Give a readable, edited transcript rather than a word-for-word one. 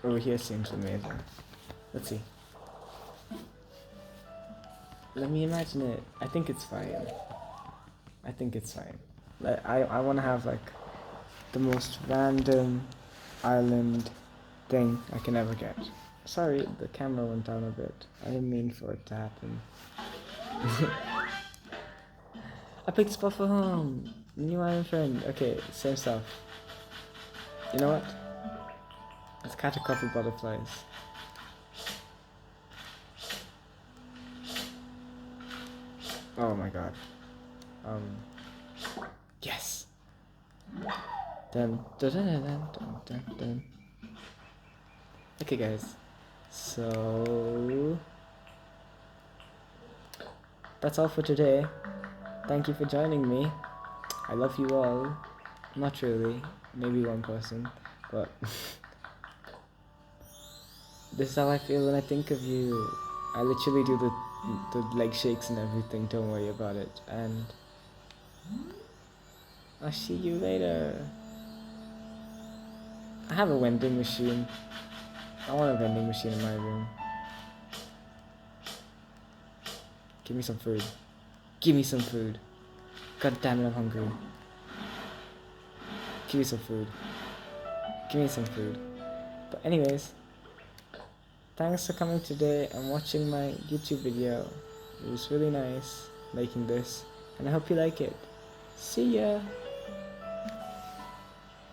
over here seems amazing. Let's see. Let me imagine it. I think it's fine. I think it's fine. I want to have like the most random island thing I can ever get. Sorry, the camera went down a bit. I didn't mean for it to happen. I picked a spot for home. New island friend. Okay, same stuff. You know what? Let's catch a couple butterflies. Oh my god. Yes! Dun dun dun dun dun dun dun. Okay guys, so that's all for today. Thank you for joining me. I love you all. Not really, maybe one person, but this is how I feel when I think of you. I literally do the leg shakes and everything, don't worry about it. And I'll see you later. I have a vending machine. I want a vending machine in my room. Give me some food. Give me some food. God damn it, I'm hungry. Give me some food. Give me some food. But anyways, thanks for coming today and watching my YouTube video. It was really nice making this, and I hope you like it. See ya!